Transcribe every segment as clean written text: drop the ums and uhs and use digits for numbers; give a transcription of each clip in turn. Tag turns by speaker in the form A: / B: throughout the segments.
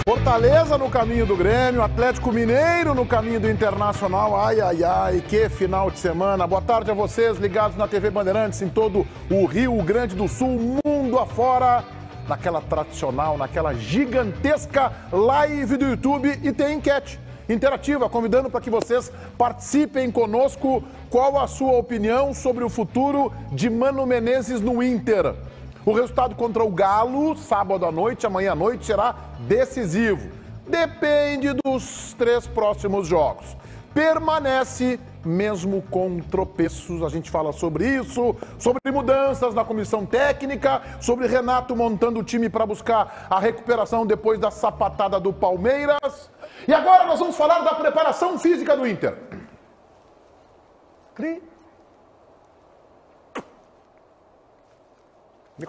A: Fortaleza no caminho do Grêmio, Atlético Mineiro no caminho do Internacional. Ai, ai, ai, que final de semana. Boa tarde a vocês ligados na TV Bandeirantes em todo o Rio Grande do Sul, mundo afora, naquela tradicional, naquela gigantesca live do YouTube. E tem enquete interativa, convidando para que vocês participem conosco. Qual a sua opinião sobre o futuro de Mano Menezes no Inter? O resultado contra o Galo, sábado à noite, amanhã à noite, será decisivo. Depende dos 3 próximos jogos. Permanece mesmo com tropeços. A gente fala sobre isso, sobre mudanças na comissão técnica, sobre Renato montando o time para buscar a recuperação depois da sapatada do Palmeiras. E agora nós vamos falar da preparação física do Inter.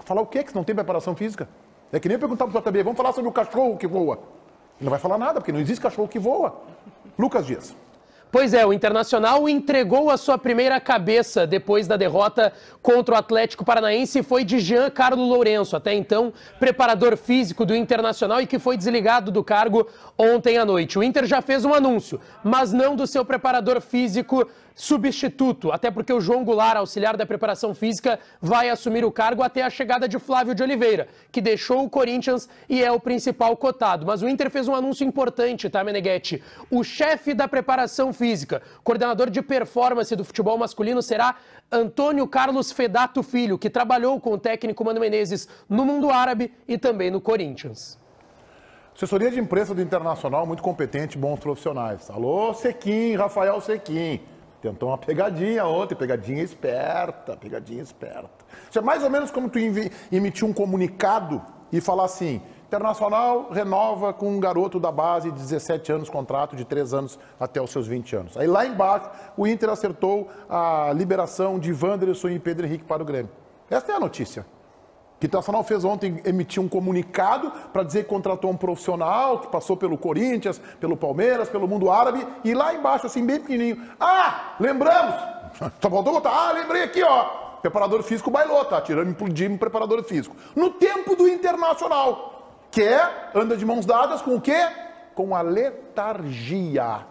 A: Falar o quê? Que não tem preparação física? É que nem perguntar pro JB, vamos falar sobre o cachorro que voa. Ele não vai falar nada, porque não existe cachorro que voa. Lucas Dias.
B: Pois é, o Internacional entregou a sua primeira cabeça depois da derrota contra o Atlético Paranaense e foi de Jean Carlo Lourenço, até então preparador físico do Internacional e que foi desligado do cargo ontem à noite. O Inter já fez um anúncio, mas não do seu preparador físico substituto, até porque o João Goulart, auxiliar da preparação física, vai assumir o cargo até a chegada de Flávio de Oliveira, que deixou o Corinthians e é o principal cotado. Mas o Inter fez um anúncio importante, tá, Meneghetti? O chefe da preparação física, coordenador de performance do futebol masculino, será Antônio Carlos Fedato Filho, que trabalhou com o técnico Mano Menezes no mundo árabe e também no Corinthians.
A: Assessoria de imprensa do Internacional, muito competente, bons profissionais. Alô, Sequim, Rafael Sequim. Tentou uma pegadinha ontem, pegadinha esperta, pegadinha esperta. Isso é mais ou menos como tu emitir um comunicado e falar assim, Internacional renova com um garoto da base de 17 anos, contrato de 3 anos até os seus 20 anos. Aí lá embaixo, o Inter acertou a liberação de Wanderson e Pedro Henrique para o Grêmio. Essa é a notícia. Que o Internacional fez ontem, emitiu um comunicado para dizer que contratou um profissional que passou pelo Corinthians, pelo Palmeiras, pelo mundo árabe, e lá embaixo, assim, bem pequenininho. Ah, lembramos! Só faltou botar, lembrei aqui, ó. Preparador físico bailou, tá? Tirando implodindo preparador físico. No tempo do Internacional, que anda de mãos dadas com o quê? Com a letargia.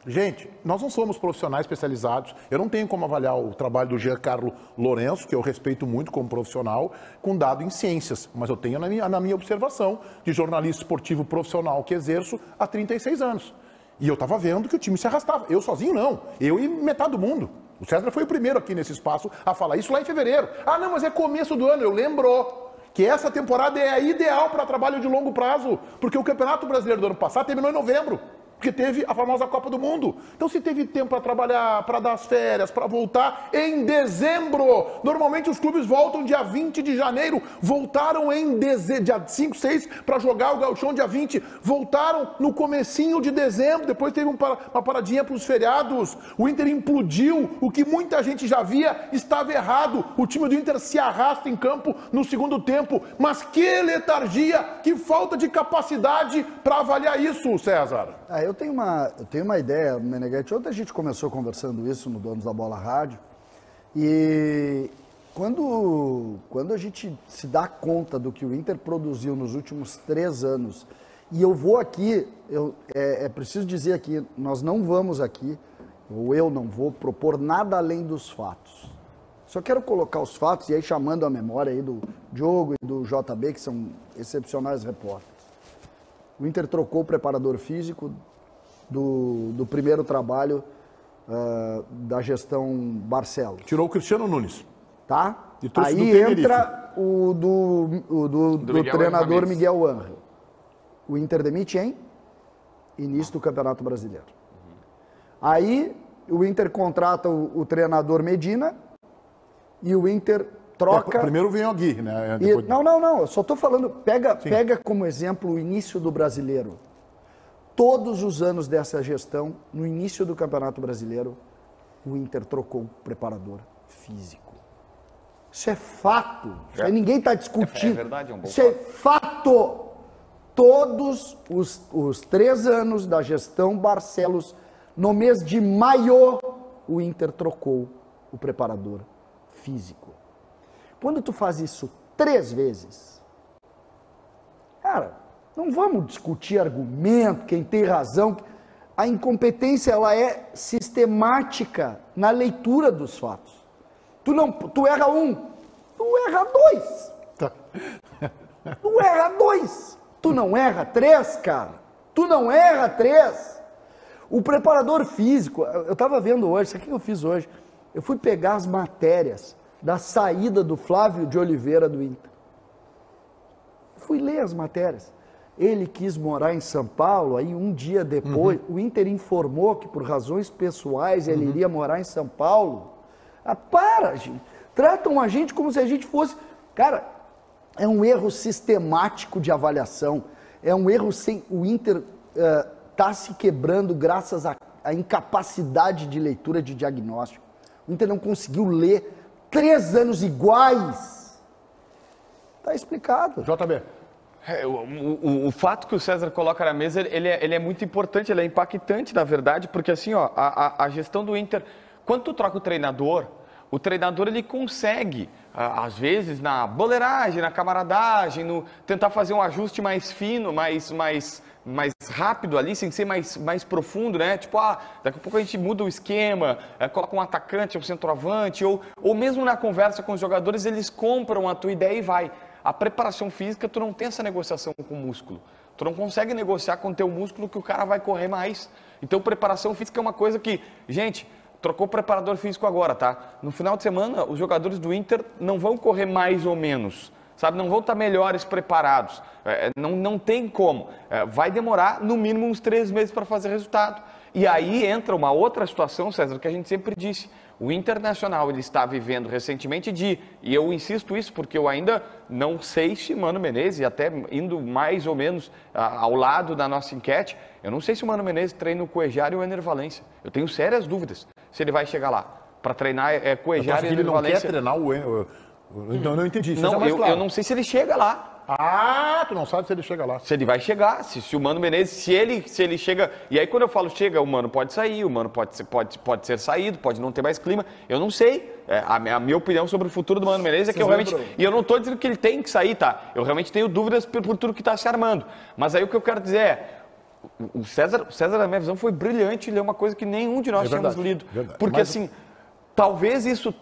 A: Gente, nós não somos profissionais especializados, eu não tenho como avaliar o trabalho do Jean Carlo Lourenço, que eu respeito muito como profissional, com dado em ciências, mas eu tenho na minha observação de jornalista esportivo profissional que exerço há 36 anos. E eu estava vendo que o time se arrastava. Eu sozinho não, eu e metade do mundo. O César foi o primeiro aqui nesse espaço a falar isso lá em fevereiro. Ah não, mas é começo do ano, eu lembro que essa temporada é a ideal para trabalho de longo prazo, porque o Campeonato Brasileiro do ano passado terminou em novembro. Porque teve a famosa Copa do Mundo. Então, se teve tempo para trabalhar, para dar as férias, para voltar em dezembro. Normalmente, os clubes voltam dia 20 de janeiro. Voltaram em dia 5, 6 para jogar o Gauchão dia 20. Voltaram no comecinho de dezembro. Depois teve uma paradinha para os feriados. O Inter implodiu. O que muita gente já via estava errado. O time do Inter se arrasta em campo no segundo tempo. Mas que letargia, que falta de capacidade para avaliar isso, César.
C: Eu tenho uma ideia, Meneghetti. Ontem a gente começou conversando isso no Donos da Bola Rádio. E quando a gente se dá conta do que o Inter produziu nos últimos 3 anos, e eu vou aqui, é preciso dizer aqui, nós não vamos aqui, ou eu não vou propor nada além dos fatos. Só quero colocar os fatos, e aí chamando a memória aí do Diogo e do JB, que são excepcionais repórteres. O Inter trocou o preparador físico do primeiro trabalho da gestão Barcelos.
A: Tirou o Cristiano Nunes.
C: Tá?
A: E trouxe
C: aí entra o do treinador Miguel Ángel. O Inter demite em início do Campeonato Brasileiro. Aí o Inter contrata o treinador Medina e o Inter troca...
A: Primeiro vem o Aguirre, né?
C: Depois... Não, eu só estou falando, pega como exemplo o início do Brasileiro. Todos os anos dessa gestão, no início do Campeonato Brasileiro, o Inter trocou o preparador físico. Isso é fato. Isso aí ninguém está discutindo.
D: É verdade, é um bom
C: Isso é fato. Todos os 3 anos da gestão Barcelos, no mês de maio, o Inter trocou o preparador físico. Quando tu faz isso 3 vezes, cara, Não vamos discutir argumento, quem tem razão. A incompetência, ela é sistemática na leitura dos fatos. Tu erra um, tu erra dois.
A: Tá.
C: Tu erra dois. Tu não erra três, cara. Tu não erra três. O preparador físico, eu estava vendo hoje, isso aqui que eu fiz hoje. Eu fui pegar as matérias da saída do Flávio de Oliveira do Inter. Fui ler as matérias. Ele quis morar em São Paulo, aí um dia depois, o Inter informou que por razões pessoais ele iria morar em São Paulo. Ah, para, gente. Tratam a gente como se a gente fosse... Cara, é um erro sistemático de avaliação. É um erro sem... O Inter está se quebrando graças à incapacidade de leitura de diagnóstico. O Inter não conseguiu ler 3 anos iguais. Está explicado.
A: JB.
D: O fato que o César coloca na mesa, ele é muito importante, ele é impactante, na verdade, porque assim, ó, a gestão do Inter, quando tu troca o treinador ele consegue, às vezes, na boleiragem, na camaradagem, no tentar fazer um ajuste mais fino, mais rápido ali, sem ser mais profundo, né? Tipo, daqui a pouco a gente muda o esquema, coloca um atacante, um centroavante, ou mesmo na conversa com os jogadores, eles compram a tua ideia e vai. A preparação física, tu não tem essa negociação com o músculo. Tu não consegue negociar com o teu músculo que o cara vai correr mais. Então, preparação física é uma coisa que, gente, trocou o preparador físico agora, tá? No final de semana, os jogadores do Inter não vão correr mais ou menos, sabe? Não vão estar melhores preparados. Não tem como. Vai demorar, no mínimo, uns 3 meses para fazer resultado. E aí entra uma outra situação, César, que a gente sempre disse. O Internacional, ele está vivendo recentemente e eu insisto isso porque eu ainda não sei se Mano Menezes, e até indo mais ou menos ao lado da nossa enquete, eu não sei se o Mano Menezes treina o Cuejari ou o Ener Valencia. Eu tenho sérias dúvidas se ele vai chegar lá. Para treinar Cuejari e Ener Valencia.
A: Ele não quer treinar o... Então, não entendi.
D: Não, eu não sei se ele chega lá.
A: Tu não sabe se ele chega lá.
D: Se ele vai chegar, se o Mano Menezes, se ele chega... E aí quando eu falo chega, o Mano pode sair, o Mano pode ser saído, pode não ter mais clima. Eu não sei. A minha opinião sobre o futuro do Mano Menezes é que eu realmente... E eu não estou dizendo que ele tem que sair, tá? Eu realmente tenho dúvidas por tudo que está se armando. Mas aí o que eu quero dizer é... O César, na minha visão, foi brilhante ler uma coisa que nenhum de nós tínhamos lido.
A: Verdade.
D: Porque assim... Talvez isso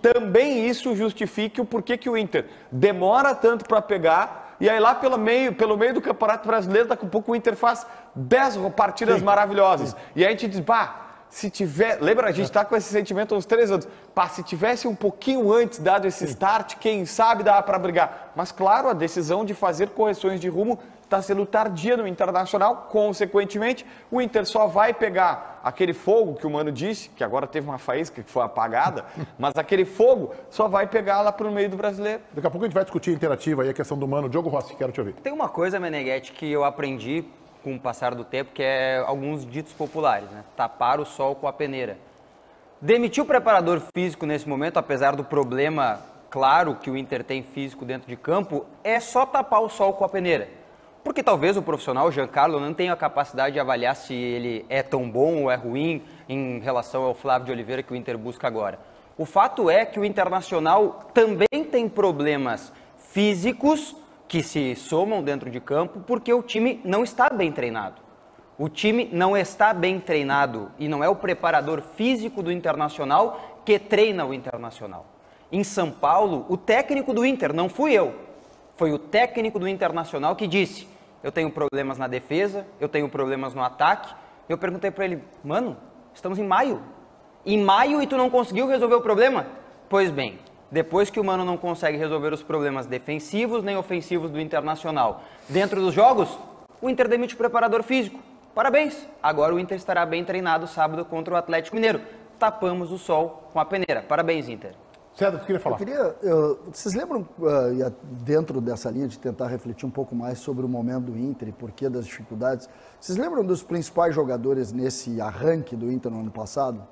D: justifique o porquê que o Inter demora tanto para pegar, e aí lá pelo meio do Campeonato Brasileiro, daqui a pouco o Inter faz 10 partidas maravilhosas. E aí a gente diz, se tiver... Lembra, a gente está com esse sentimento há uns 3 anos. Se tivesse um pouquinho antes dado esse start, quem sabe dá para brigar. Mas claro, a decisão de fazer correções de rumo está sendo tardia no Internacional, consequentemente, o Inter só vai pegar aquele fogo que o Mano disse, que agora teve uma faísca que foi apagada, mas aquele fogo só vai pegar lá para o meio do Brasileiro.
A: Daqui a pouco a gente vai discutir interativa aí a questão do Mano. Diogo Rossi, quero te ouvir.
E: Tem uma coisa, Meneghetti, que eu aprendi com o passar do tempo, que é alguns ditos populares, né? Tapar o sol com a peneira. Demitir o preparador físico nesse momento, apesar do problema claro que o Inter tem físico dentro de campo, é só tapar o sol com a peneira. Porque talvez o profissional, o Giancarlo, não tenha a capacidade de avaliar se ele é tão bom ou é ruim em relação ao Flávio de Oliveira que o Inter busca agora. O fato é que o Internacional também tem problemas físicos que se somam dentro de campo porque o time não está bem treinado. O time não está bem treinado e não é o preparador físico do Internacional que treina o Internacional. Em São Paulo, o técnico do Inter, não fui eu, foi o técnico do Internacional que disse: eu tenho problemas na defesa, eu tenho problemas no ataque. Eu perguntei para ele: Mano, estamos em maio. Em maio e tu não conseguiu resolver o problema? Pois bem, depois que o Mano não consegue resolver os problemas defensivos nem ofensivos do Internacional dentro dos jogos, o Inter demite o preparador físico. Parabéns! Agora o Inter estará bem treinado sábado contra o Atlético Mineiro. Tapamos o sol com a peneira. Parabéns, Inter.
A: César, você queria falar?
C: Vocês lembram, dentro dessa linha de tentar refletir um pouco mais sobre o momento do Inter e porquê das dificuldades, vocês lembram dos principais jogadores nesse arranque do Inter no ano passado?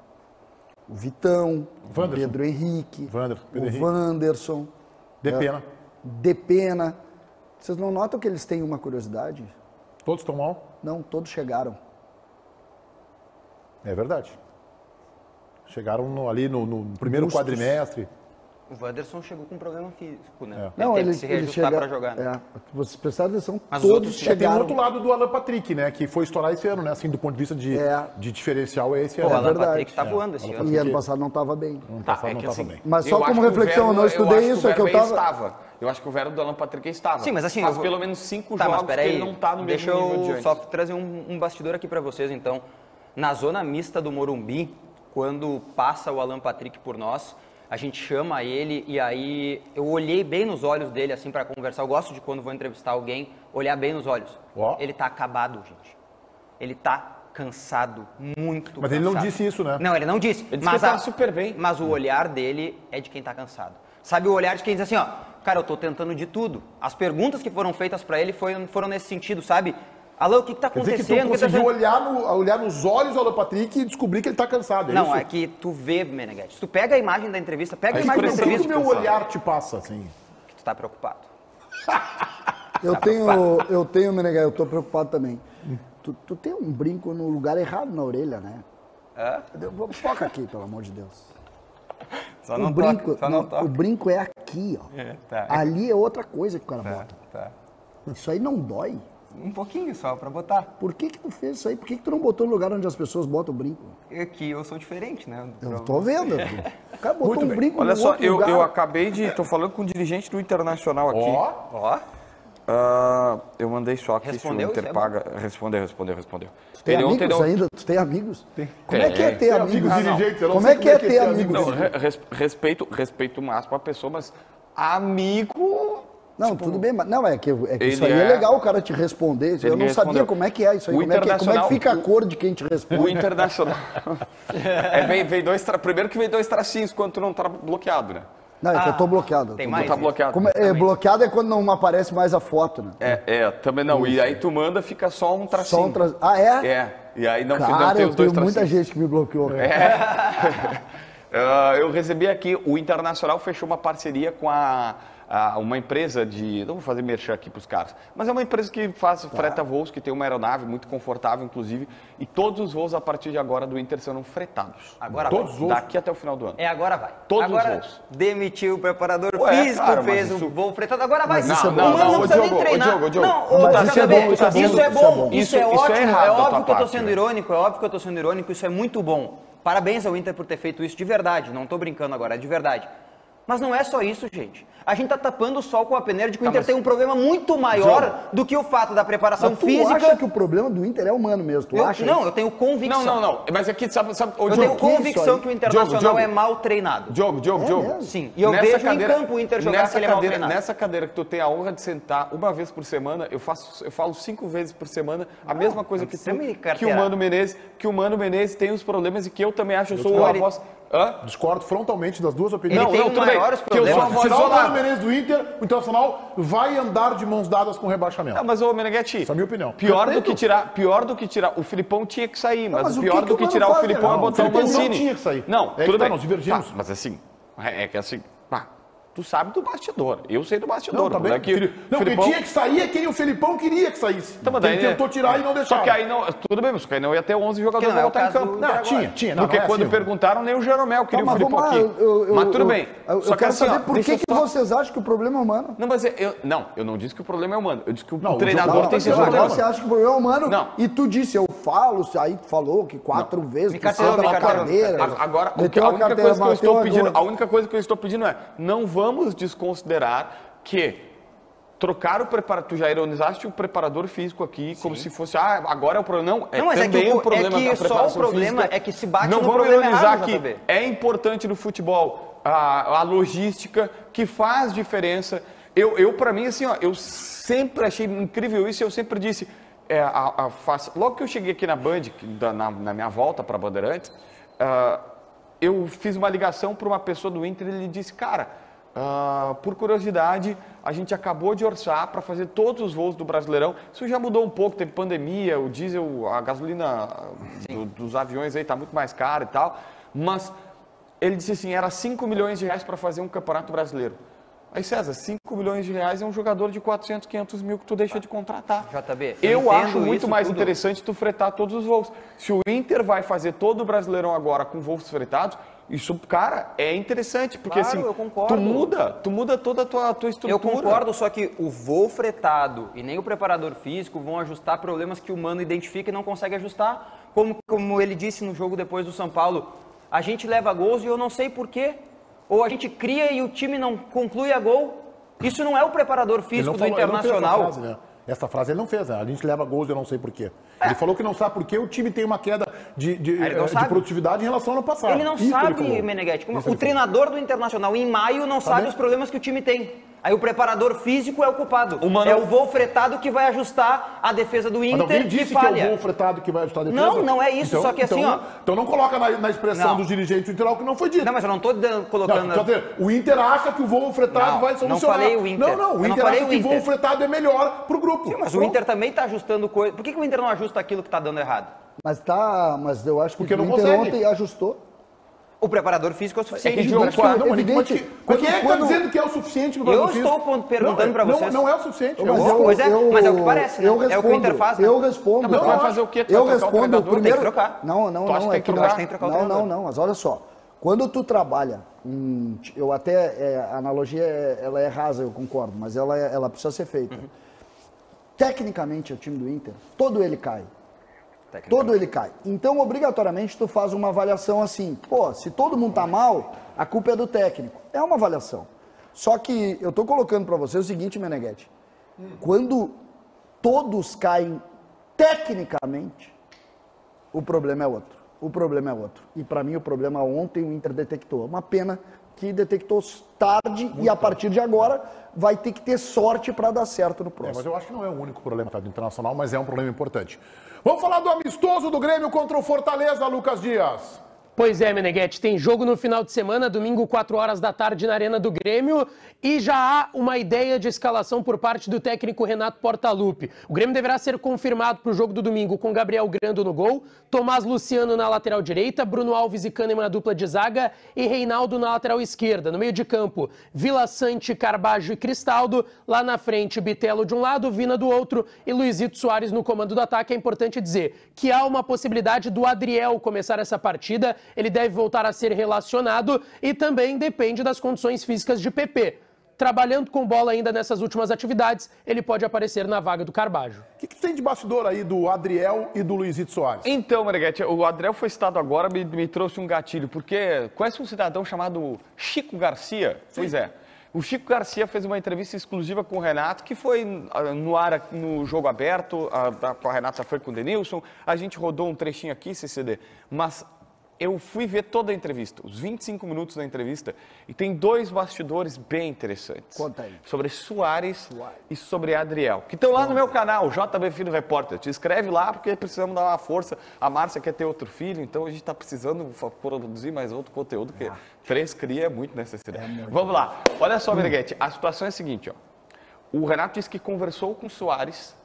C: O Vitão, o Pedro Henrique, o Wanderson, Depena. Vocês não notam que eles têm uma curiosidade?
A: Todos estão mal?
C: Não, todos chegaram.
A: É verdade. Chegaram ali no primeiro quadrimestre.
E: O Wanderson chegou com um problema físico, né?
C: Não,
E: teve que se reajustar para jogar. Né?
C: Vocês prestaram atenção,
E: Mas
C: todos
E: outros-
A: Tem o
C: chegaram.
A: outro lado do Alan Patrick, né? Que foi estourar esse ano, né? Assim, do ponto de vista de diferencial, é esse
E: Pô, o
A: ano.
E: Alan
C: verdade.
E: Patrick tá voando esse ano.
C: E ano passado não estava bem.
A: Ano
D: Tá,
A: passado
D: é
A: não
D: que
A: tava
D: assim,
A: bem.
C: Mas só
D: eu
C: como
D: acho que o
C: reflexão, eu não
D: verbo-
C: estudei
D: acho
C: isso,
D: que o
C: é que eu
D: verbo
C: tava...
D: Eu acho que o verbo do Alan Patrick estava.
E: Sim, mas assim,
D: Faz
E: eu vou-
D: pelo menos 5
E: Tá, mas
D: jogos que
E: peraí,
D: ele não tá no mesmo
E: deixa
D: nível de
E: eu
D: antes.
E: só trazer um bastidor aqui para vocês, então. Na zona mista do Morumbi, quando passa o Alan Patrick por nós, a gente chama ele e aí eu olhei bem nos olhos dele, assim, para conversar. Eu gosto de quando vou entrevistar alguém, olhar bem nos olhos.
A: Ó.
E: Ele tá acabado, gente. Ele tá cansado, muito
A: Mas
E: cansado.
A: ele não disse isso, né?
E: Não, ele não disse.
D: Ele disse que ele tá super bem.
E: Mas o olhar dele é de quem tá cansado. Sabe o olhar de quem diz assim, ó, cara, eu tô tentando de tudo. As perguntas que foram feitas para ele foram nesse sentido, sabe? Alan, o que tá
A: Quer dizer que
E: acontecendo?
A: tu
E: O que tá
A: conseguiu
E: acontecendo?
A: olhar nos olhos do Alan Patrick e descobrir que ele tá cansado, é
E: Não,
A: isso?
E: é que tu vê, Meneghetti. Se tu pega a imagem da entrevista, pega a
A: Aí
E: imagem da
A: o que que
E: entrevista,
A: o meu olhar te passa, assim?
E: que tu tá preocupado.
C: Eu tenho, Meneghel, eu tô preocupado também. Tu tem um brinco no lugar errado na orelha, né? Foca aqui, pelo amor de Deus.
E: Só
C: O brinco, o brinco é aqui, ó.
E: tá.
C: Ali é outra coisa que o cara bota.
E: Tá.
C: Isso aí não dói.
E: Um pouquinho só pra botar.
C: Por que tu fez isso aí? Por que tu não botou no lugar onde as pessoas botam o brinco?
E: É que eu sou diferente, né?
C: Eu tô vendo. O cara botou um brinco
D: Olha
C: no
D: só,
C: outro lugar.
D: eu acabei de... Tô falando com um dirigente do Internacional aqui.
E: Ó,
D: Eu mandei só aqui
E: Respondeu?
D: se o Inter
E: Isso é
D: paga. Respondeu.
C: Tu tem
D: Ele
C: amigos
D: ontem não-
C: ainda? Tu tem amigos? Como é que é ter
A: Tem
C: amigos?
A: amigos dirigentes, eu não
C: Como
A: sei
C: é que é ter amigos?
D: Não, respeito máximo a pessoa, mas amigo...
C: Não, tudo bem, mas não, é que isso
D: ele
C: aí é
D: é-
C: legal o cara te responder. Eu
D: Ele
C: não
D: me
C: sabia
D: respondeu.
C: como é que é isso aí.
D: O
C: Como é que
D: Internacional-
C: fica a cor de quem te responde?
D: O Internacional... vem dois primeiro que vem dois tracinhos quando tu não tá bloqueado, né?
C: Não, é que eu tô bloqueado.
E: tem
C: Tô
E: mais?
D: Tu tá bloqueado.
C: bloqueado é quando não aparece mais a foto, né?
D: Também não. E aí tu manda, fica só um tracinho.
C: Só um Ah, é?
D: E aí não, não
C: Cara,
D: tem
C: eu
D: os dois
C: tenho muita
D: tracinhos.
C: gente que me bloqueou. Cara.
D: Eu recebi aqui, o Internacional fechou uma parceria com uma empresa de... Não vou fazer merchan aqui para os caras, mas é uma empresa que faz freta voos, que tem uma aeronave muito confortável, inclusive, e todos os voos a partir de agora do Inter serão fretados.
E: Agora
A: Todos os voos?
D: Daqui até o final do ano.
E: agora vai.
D: Todos
E: agora
D: os voos.
E: demitiu o preparador
D: Ué,
E: físico,
D: cara, mas
E: fez
D: isso-
E: o voo fretado, agora vai.
C: Mas isso é
E: o
C: bom.
E: Mano não
D: Ô,
E: precisa nem
D: Diogo,
E: treinar.
D: ô, Diogo.
E: Não,
C: Mas
E: tá
C: isso é
E: sabendo?
C: bom, isso é bom,
E: Isso é
C: isso é
E: bom,
C: bom.
E: isso é
D: Isso é
E: ótimo.
D: errado
E: É
D: da tua
E: óbvio que eu tô
D: parte,
E: sendo
D: né?
E: irônico, é óbvio que eu tô sendo irônico, isso é muito bom. Parabéns ao Inter por ter feito isso de verdade, não tô brincando agora, é de verdade. Mas não é só isso, gente. A gente tá tapando o sol com a peneira de que o Inter tem um problema muito maior do que o fato da preparação
C: Mas tu
E: física.
C: acha que o problema do Inter é humano mesmo? Tu acha?
E: Não,
C: isso?
E: eu tenho convicção.
D: Não. Mas aqui, sabe ô,
E: Eu
D: Diogo,
E: tenho
C: que isso
E: convicção
C: aí?
E: que o Internacional
D: Diogo.
E: é mal treinado.
D: Diogo.
C: mesmo?
E: Sim, e eu vejo em campo o Inter jogar
D: nessa
E: que ele é mal
D: cadeira,
E: treinado.
D: nessa cadeira que tu tem a honra de sentar uma vez por semana, eu falo 5 vezes por semana a mesma coisa que
E: precisa me
D: tu,
E: carteirar.
D: que o Mano Menezes tem os problemas e que eu também acho, eu sou a voz... Hã?
A: Discordo frontalmente das duas opiniões.
E: Ele tem
D: tudo bem,
E: maiores
D: que eu sou a
E: problemas.
D: voz
A: Tirar o Mano
D: isolada.
A: Menezes do Inter, o Internacional vai andar de mãos dadas com o rebaixamento.
D: Não, mas ô Meneghetti,
A: Essa é a minha opinião.
D: pior do que tirar, o Filipão tinha que sair, mas
C: mas o
D: pior
C: que
D: do
C: que
D: que
C: o
D: tirar
C: Mano
D: o
C: faz,
D: Filipão
C: né?
D: é
C: Não,
D: botar o
A: o Filipão não
D: Mancini.
A: tinha que sair.
D: Não,
A: É que
D: tudo
A: tá,
D: bem.
A: nós divergimos.
D: Tá, mas assim, é que assim, tu sabe do bastidor, eu sei do bastidor.
A: Não, tá bem.
D: é que
A: Não, quem
D: Filipão-
A: tinha que sair é quem o Felipão queria que saísse.
D: Tá, mas
A: Ele
D: daí,
A: tentou tirar e não deixaram.
D: Só que aí não, tudo bem, mas só que aí não ia ter 11 jogadores
E: Que não é
D: pra
E: o
D: botar em
E: caso
D: campo.
E: do
A: Não,
E: Inter agora.
A: tinha. Não,
D: Porque
A: não é
D: quando
A: assim.
D: perguntaram, nem o Jeromel queria
C: Tá,
D: o
C: mas
D: Filipão
C: vamos lá,
D: aqui. Mas tudo bem.
C: Eu
D: Só que
C: quero
D: assim,
C: saber
D: ó,
C: por
D: deixa
C: que
D: eu só-
C: vocês acham que o problema é humano.
D: Não, mas eu não disse que o problema é humano. Eu disse que o
A: Não, o
D: treinador
A: jogador
D: tem
A: tem
D: que ser
A: que jogar,
D: jogador.
C: Você acha que o problema é humano?
D: Não.
C: E tu disse, eu falo, aí tu falou que 4 vezes tu
E: carteirou,
C: senta
E: me
C: na
E: carteirou.
C: cadeira.
D: Agora,
C: meteu
D: a
C: a
D: única
C: carteira,
D: coisa que eu estou
C: bateu
D: pedindo,
C: agora.
D: a única coisa que eu estou pedindo é, não vamos desconsiderar que trocar o preparador, tu já ironizaste o preparador físico aqui, como se fosse, agora é o problema. Não,
E: Não, mas é
D: também
E: que o-
D: um problema
E: é que
D: da
E: só o
D: preparação
E: problema
D: física.
E: é que se bate
D: não
E: no
D: vamos
E: problema
D: ironizar
E: errado,
D: que
E: JB.
D: é importante no futebol a logística que faz diferença. Eu para mim, assim, ó, eu sempre achei incrível isso e eu sempre disse, logo que eu cheguei aqui na Band, na minha volta para Bandeirantes, eu fiz uma ligação para uma pessoa do Inter e ele disse, cara, por curiosidade, a gente acabou de orçar para fazer todos os voos do Brasileirão. Isso já mudou um pouco, teve pandemia, o diesel, a gasolina dos aviões aí está muito mais cara e tal, mas ele disse assim, era 5 milhões de reais para fazer um campeonato brasileiro. Aí César, 5 milhões de reais é um jogador de 400, 500 mil que tu deixa de contratar.
E: JB,
D: Eu
E: entendo
D: acho muito
E: isso
D: mais
E: tudo.
D: interessante tu fretar todos os voos. Se o Inter vai fazer todo o Brasileirão agora com voos fretados, Isso, cara, é interessante, porque
E: Claro,
D: assim,
E: eu concordo.
D: tu muda toda a tua estrutura.
E: Eu concordo, só que o voo fretado e nem o preparador físico vão ajustar problemas que o humano identifica e não consegue ajustar. Como ele disse no jogo depois do São Paulo, a gente leva gols e eu não sei porquê. Ou a gente cria e o time não conclui a gol. Isso não é o preparador físico do Internacional.
A: Essa frase ele não fez, né? A gente leva gols, eu não sei porquê. Ele falou que não sabe porquê o time tem uma queda de produtividade em relação ao ano passado.
E: Ele não sabe, Meneghetti. O treinador do Internacional, em maio, não sabe os problemas que o time tem. Aí o preparador físico é o culpado. É o voo fretado que vai ajustar a defesa do Inter
A: que
E: falha.
A: Que é o voo fretado que vai ajustar a defesa?
E: Não é isso. Então, só que assim, ó...
A: Então não coloca na expressão dos dirigentes do Inter algo que não foi dito.
E: Não, mas eu não estou colocando...
A: Não, quer dizer, o Inter acha que o voo fretado vai solucionar.
E: Não falei o Inter.
A: O Inter acha que o voo fretado é melhor pro grupo.
E: Sim, mas o Inter também está ajustando coisas. Por que o Inter não ajusta aquilo que está dando errado?
C: Mas eu acho que
A: Porque
C: o
A: não
C: Inter
A: consegue.
C: ontem ajustou.
E: O preparador físico é o suficiente.
A: Quem é que está dizendo que é o suficiente no
E: Eu estou perguntando para vocês.
A: Não é o suficiente.
E: Mas é o que parece, né?
C: É o que o Inter faz, né? Eu respondo.
D: Mas vai fazer o quê?
C: Eu respondo primeiro...
E: Tem que trocar.
C: Não.
D: Tem que trocar o
C: treinador. Não, mas olha só. Quando tu trabalha, eu até, a analogia, ela é rasa, eu concordo, mas ela precisa ser feita. Tecnicamente, o time do Inter, todo ele cai. Todo ele cai. Então, obrigatoriamente, tu faz uma avaliação assim. Pô, se todo mundo tá mal, a culpa é do técnico. É uma avaliação. Só que eu tô colocando para você o seguinte, Meneghetti. Quando todos caem tecnicamente, o problema é outro. E para mim, o problema ontem o Inter detectou. Uma pena que detectou tarde e a partir de agora vai ter que ter sorte para dar certo no próximo.
A: Mas eu acho que não é o único problema do Internacional, mas é um problema importante. Vamos falar do amistoso do Grêmio contra o Fortaleza, Lucas Dias.
B: Pois é, Meneghetti, tem jogo no final de semana, domingo, 4 horas da tarde, na Arena do Grêmio, e já há uma ideia de escalação por parte do técnico Renato Portaluppi. O Grêmio deverá ser confirmado para o jogo do domingo com Gabriel Grando no gol, Tomás Luciano na lateral direita, Bruno Alves e Kahneman na dupla de zaga e Reinaldo na lateral esquerda. No meio de campo, Vila Sante, Carbajo e Cristaldo, lá na frente, Bitelo de um lado, Vina do outro e Luizito Soares no comando do ataque. É importante dizer que há uma possibilidade do Adriel começar essa partida. Ele deve voltar a ser relacionado e também depende das condições físicas de PP. Trabalhando com bola ainda nessas últimas atividades, ele pode aparecer na vaga do Carbajo.
A: O que tem de bastidor aí do Adriel e do Luizito Soares?
D: Então, Meneghetti, o Adriel foi citado agora, me trouxe um gatilho, porque conhece um cidadão chamado Chico Garcia? Sim. Pois é. O Chico Garcia fez uma entrevista exclusiva com o Renato, que foi no ar, no jogo aberto, a Renata foi com o Denilson, a gente rodou um trechinho aqui, CCD, mas eu fui ver toda a entrevista, os 25 minutos da entrevista, e tem dois bastidores bem interessantes.
C: Conta aí.
D: Sobre Soares e sobre Adriel, que estão lá no meu canal, JB Filho Repórter. Te inscreve lá, porque precisamos dar uma força. A Márcia quer ter outro filho, então a gente está precisando produzir mais outro conteúdo, porque 3 cria é muito necessidade. Vamos lá. Olha só, Meneghetti, a situação é a seguinte, ó. O Renato disse que conversou com o Soares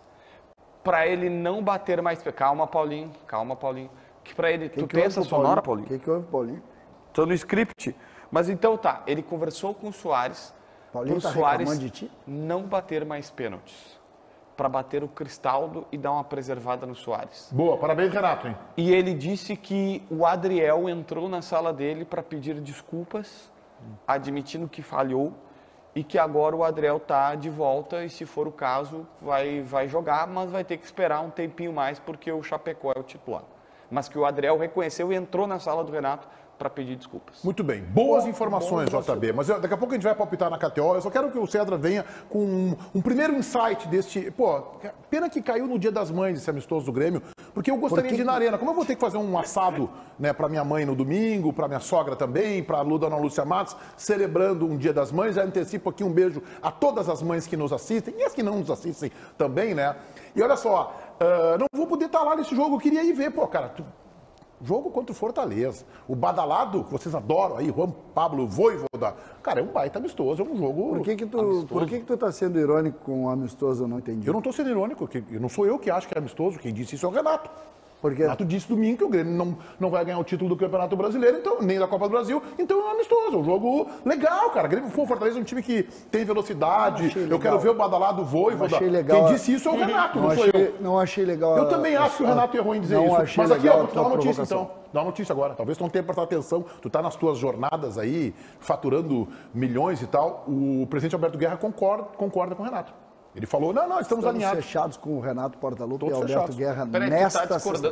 D: para ele não bater mais... Calma, Paulinho. Que pra ele, tu tem essa sonora, Paulinho?
C: O que houve, Paulinho?
D: Tô no script. Mas então tá, ele conversou com o Soares,
C: Paulinho tá
D: Soares
C: reclamando de ti?
D: não bater mais pênaltis, para bater o Cristaldo e dar uma preservada no Soares.
A: Boa, parabéns, Renato, hein?
D: E ele disse que o Adriel entrou na sala dele para pedir desculpas, admitindo que falhou, e que agora o Adriel tá de volta e, se for o caso, vai jogar, mas vai ter que esperar um tempinho mais, porque o Chapecó é o titular. Mas que o Adriel reconheceu e entrou na sala do Renato para pedir desculpas.
A: Muito bem. Boas informações, JB. Mas daqui a pouco a gente vai palpitar na KTO. Eu só quero que o Cedra venha com um primeiro insight deste... Pô, pena que caiu no Dia das Mães esse amistoso do Grêmio, porque eu gostaria de ir na Arena. Como eu vou ter que fazer um assado, né, para minha mãe no domingo, para minha sogra também, para a Dona Lúcia Matos, celebrando um Dia das Mães, já antecipo aqui um beijo a todas as mães que nos assistem e as que não nos assistem também, né? E olha só, não vou poder estar lá nesse jogo, eu queria ir ver, pô, cara... Jogo contra o Fortaleza. O badalado, que vocês adoram aí, Juan Pablo Voivoda. Cara, é um baita amistoso, é um jogo
C: Por que tu tá sendo irônico com o amistoso? Eu não entendi.
A: Eu não tô sendo irônico, não sou eu que acho que é amistoso, quem disse isso é o Renato
C: Por quê?
A: O Renato disse domingo que o Grêmio não vai ganhar o título do Campeonato Brasileiro, então, nem da Copa do Brasil, então é um amistoso, é um jogo legal, cara. O Grêmio, o Fortaleza é um time que tem velocidade, eu quero ver o badalado Voivoda. Quem disse isso é o Renato, não sou eu.
C: Não achei legal.
A: Eu também acho que o Renato errou em dizer
C: não
A: isso.
C: achei
A: Mas aqui,
C: legal
A: ó, vou te dar uma notícia
C: provocação.
A: então. Dá uma notícia agora. Talvez tu não tenha prestado atenção. Tu tá nas tuas jornadas aí, faturando milhões e tal. O presidente Alberto Guerra concorda com o Renato. Ele falou, não, estamos alinhados.
C: fechados com o Renato Portaluppi e
A: Todos
C: Alberto
A: fechados.
C: Guerra
D: Peraí,
C: nesta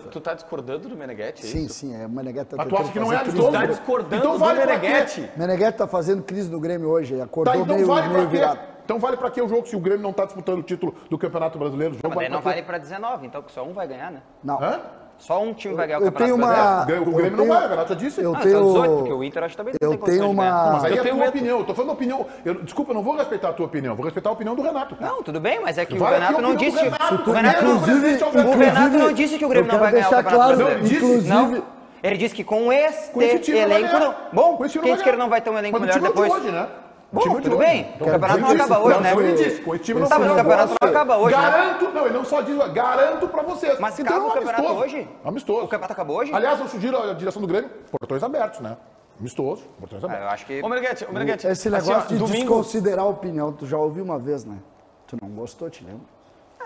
D: tu tá discordando do Meneghetti, é
C: Sim,
D: isso?
C: sim, o Meneghetti
A: Mas tu acha que não é
D: Tu
A: amistoso?
D: tá discordando
A: Então
D: do
A: vale pra quê?
D: Meneghetti.
C: Meneghetti tá fazendo crise no Grêmio hoje,
A: Tá,
C: acordou
A: então
C: meio,
A: vale pra
C: meio
A: quê?
C: virado.
A: Então vale pra quê o jogo se o Grêmio não tá disputando o título do Campeonato Brasileiro? O jogo
E: Mas daí não
A: pra quê?
E: vale para 19, então que só um vai ganhar, né?
C: Não.
A: Hã?
E: Só um time vai ganhar o
C: Eu tenho
E: Campeonato Brasileiro.
C: uma...
A: O Grêmio não vai, o Renato já disse.
C: Eu
E: Não,
C: tenho...
E: então 18, porque o Inter acho que também não
C: eu
E: tem condições
C: tenho
E: de ganhar.
C: uma...
A: Mas aí
D: Eu
A: é a
D: tenho
A: tua
D: medo.
A: opinião. Eu tô falando a opinião. Desculpa, eu não vou respeitar a tua opinião. Vou respeitar a opinião do Renato.
E: Não, tudo bem, mas é que o
A: Vale aqui
E: Renato
A: a
E: não
A: opinião do
E: disse.
A: Renato.
E: O Renato,
A: Inclusive-
E: o Renato não disse que o Grêmio
C: eu
E: não vai
C: quero
E: ganhar o
C: deixar
E: Campeonato
C: claro,
E: Brasileiro.
A: Não, ele disse.
C: inclusive...
E: Ele disse que com este
A: Com esse time não vai
E: elenco
A: ganhar.
E: não. Bom,
A: Com esse time
E: quem
A: não
E: disse
A: vai
E: que ele não vai ter um elenco
A: Mas o
E: melhor
A: time é de
E: depois?
A: hoje, né? O
E: Bom,
A: time é de
E: tudo
A: hoje.
E: bem. O campeonato não acaba hoje, né?
A: Ele disse, com esse time não
E: Tá, mas
A: foi
E: o campeonato não acaba hoje, né?
A: Garanto, não, ele não só diz, garanto pra vocês.
E: Mas
A: Então,
E: acaba o campeonato
A: amistoso.
E: hoje?
A: Amistoso.
E: O campeonato acabou hoje?
A: Aliás, eu sugiro a direção do Grêmio, portões abertos, né? Amistoso, portões
E: Ah,
A: abertos.
E: eu acho que...
D: Ô, Meneghetti,
C: Esse
D: assim,
C: negócio
D: ó,
C: de
D: domingo...
C: desconsiderar a opinião, tu já ouviu uma vez, né? Tu não gostou, te lembra?